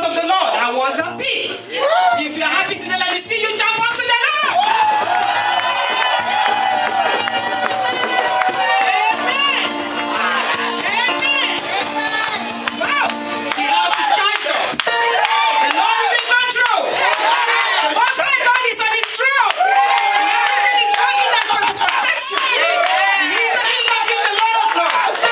of the Lord. I was happy. If you're happy today, let me see you jump onto the Lord. Amen. Amen. Wow. The house is charged up. The Lord is in control. The Most High God is on his throne. And everything is working out for protection. He is the King of Kings, the Lord of Lords.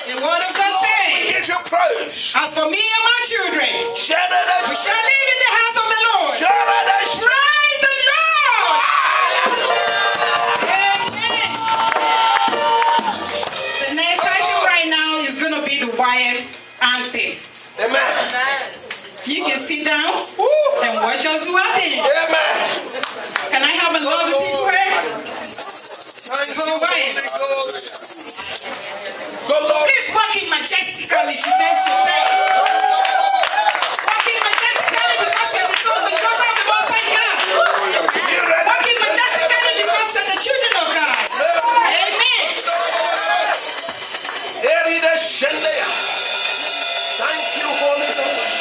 The word of God says, Give you praise. as for me and my children, we shall Shadada. live in the house of the Lord. Shadada. Praise the Lord. Amen. The next item right now is going to be the Wayam anthem. Amen. You can sit down Woo. and watch us do our thing. Amen. Can I have a lovely big prayer? Thank For you, Wayam. Holy Ghost. Good Lord. Please walk in majestically today. Walk in majestically because you're the sons and daughters of the Most High God. You ready? Walk in majestically because you're the children of God. Amen. Erida Shendea. Thank you, Holy Ghost.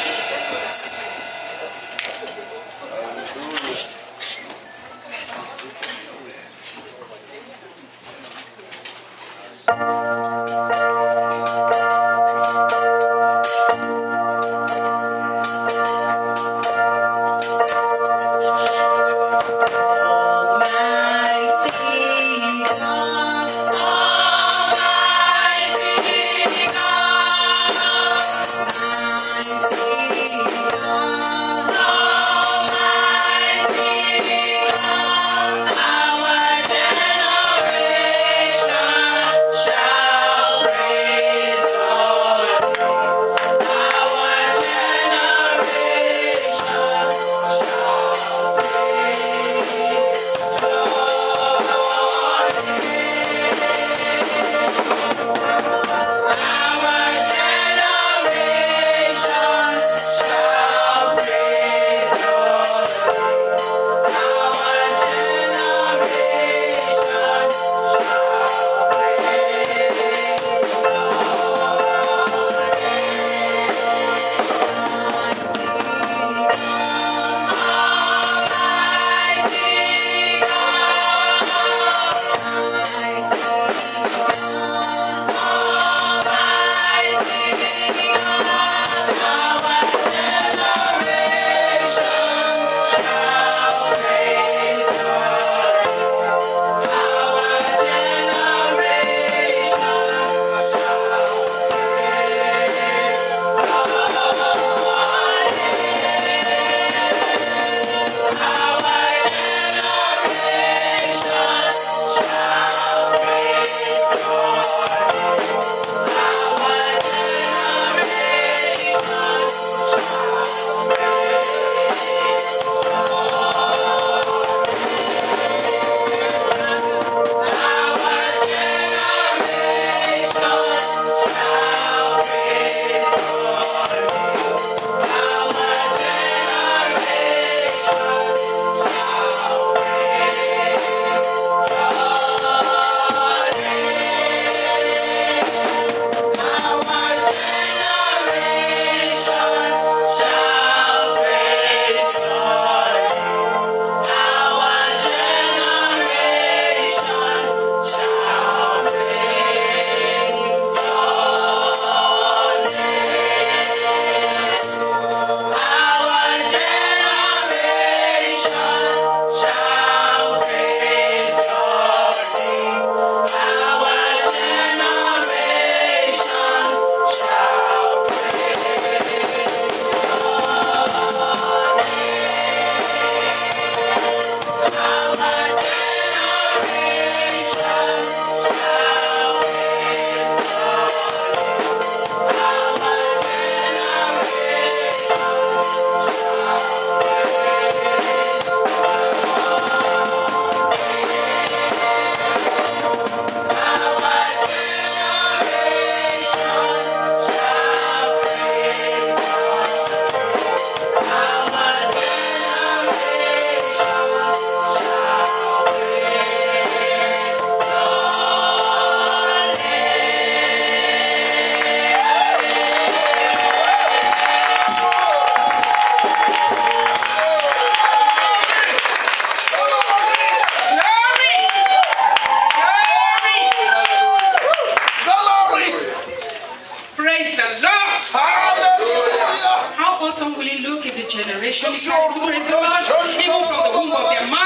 generation is ready to praise the Lord, even from the womb of their mother.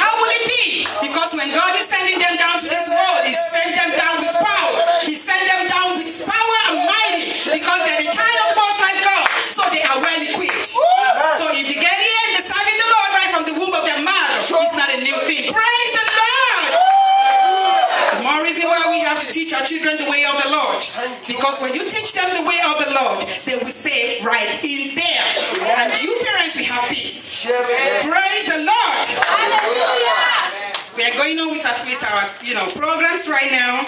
How will it be? Because when God is sending them down to this world, He sent them down with power. He sent them down with power and mighty, because they're the child of Most High God, so they are well equipped. So if they get here and they're serving the Lord right from the womb of their mother, it's not a new thing. Praise the Lord! The more reason why we have to teach our children the way of the Lord. Because when you teach them the way of the Lord, they will say right in there. And you parents, we have peace. Praise the Lord! Hallelujah! We are going on with our programs right now.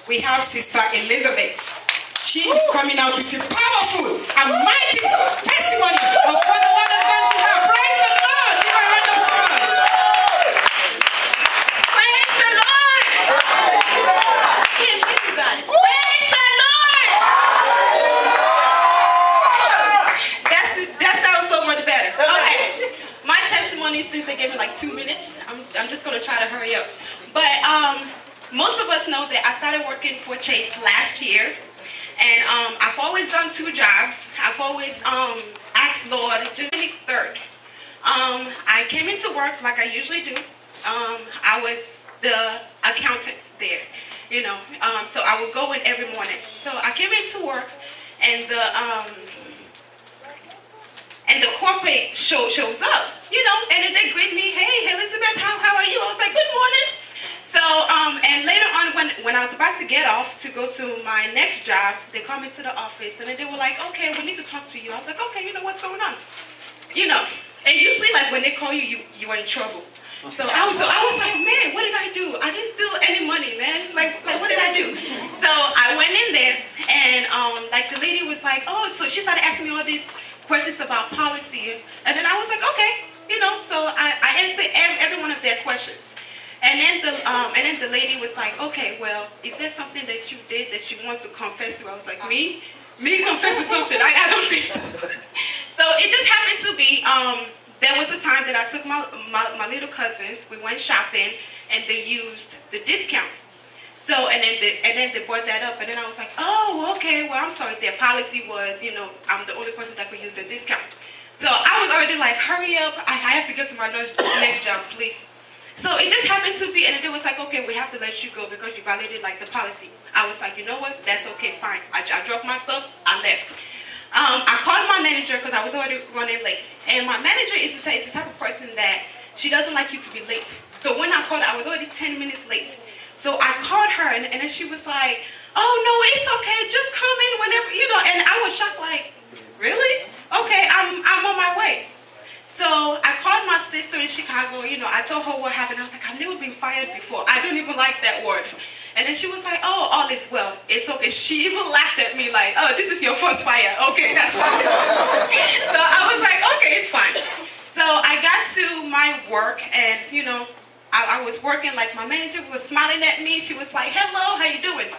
We have Sister Elizabeth. She is coming out with a powerful and mighty testimony of what the Lord has done to her. Praise the Lord! Give her a round of applause. Praise the Lord! I can't hear you guys. Praise the Lord! That sounds so much better. Okay. My testimony, since they gave me like 2 minutes, I'm just going to try to hurry up. But most of us know that I started working for Chase last year. And I've always done 2 jobs. I've always asked Lord, just 23rd. I came into work like I usually do. I was the accountant there, so I would go in every morning. So I came into work, and the corporate shows up, and then they greet me, hey, Elizabeth, how are you? I was like, good morning. So, and later on, when I was about to get off to go to my next job, they called me to the office, and then they were like, okay, we need to talk to you. I was like, okay, what's going on? And usually, like, when they call you, you are in trouble. So I was like, man, what did I do? I didn't steal any money, man. Like what did I do? So I went in there, and like the lady was like, oh, so she started asking me all these questions about policy, and then I was like, okay, so I answered every one of their questions. And then the lady was like, okay, well, is there something that you did that you want to confess to? I was like, me confess to something? I don't think so. So it just happened to be, there was a time that I took my little cousins, we went shopping, and they used the discount. So, and then they brought that up, and then I was like, oh, okay, well, I'm sorry, their policy was, I'm the only person that could use the discount. So I was already like, hurry up, I have to get to my next job, please. So it just happened to be, and it was like, okay, we have to let you go because you violated like the policy. I was like, you know what? That's okay, fine. I dropped my stuff. I left. I called my manager because I was already running late, and my manager is the type of person that she doesn't like you to be late. So when I called her, I was already 10 minutes late. So I called her, and then she was like, oh no, it's okay. Just come in whenever, And I was shocked, like, really? Okay, I'm on my way. So I called my sister in Chicago, I told her what happened. I was like, I've never been fired before. I don't even like that word. And then she was like, oh, all is well. It's okay. She even laughed at me like, oh, this is your first fire. Okay, that's fine. So I was like, okay, it's fine. So I got to my work, and, I was working, like my manager was smiling at me. She was like, hello, how you doing?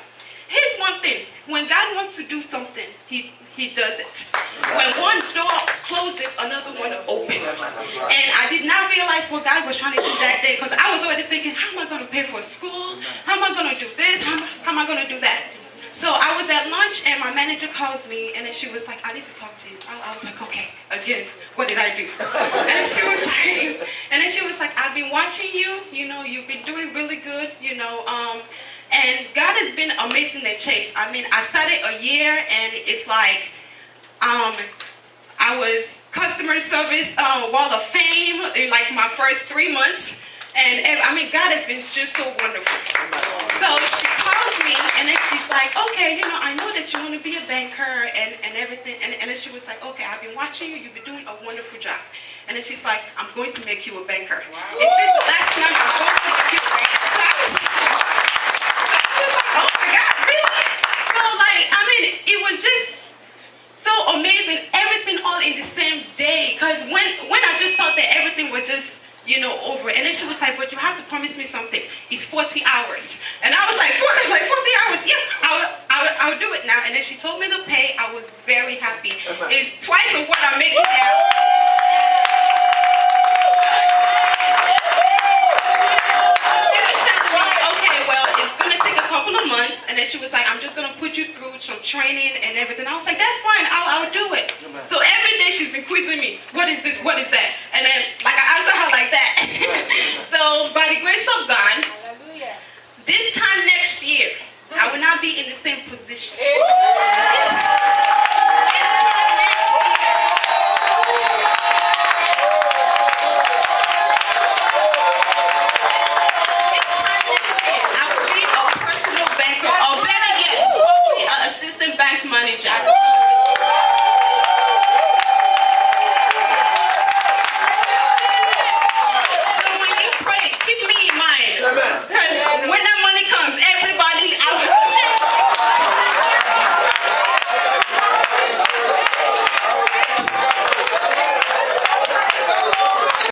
Here's one thing. When God wants to do something, He does it. When one door closes, another one opens. And I did not realize what God was trying to do that day, because I was already thinking, how am I going to pay for school? How am I going to do this? How am I going to do that? So I was at lunch, and my manager calls me, and then she was like, I need to talk to you. I was like, okay, again, what did I do? And then she was like, I've been watching you. You've been doing really good. And God has been amazing at Chase. I mean, I started a year, and it's like, I was customer service Wall of Fame in like my first 3 months. And I mean, God has been just so wonderful. So she calls me, and then she's like, okay, I know that you want to be a banker and everything. And then she was like, okay, I've been watching you. You've been doing a wonderful job. And then she's like, I'm going to make you a banker. Wow. If it's the last time, I'm going to make you a banker. So I was like, oh my God, really? So like, I mean, it was just so amazing. Everything all in the same day. Because when I just thought that everything was just, over. And then she was like, but you have to promise me something. It's 40 hours. And I was like, 40 hours? Yes, I'll do it now. And then she told me the pay. I was very happy. It's twice of what I'm making now. She was telling me, okay, well, it's going to take a couple of months. And then she was like, I'm just going to put you through some training and everything. I was like, that's fine. I'll do it. So every day she's been quizzing me. What is this? What is that? And then, like, I answer her like that. So by the grace of God, this time next year, I will not be in the same position.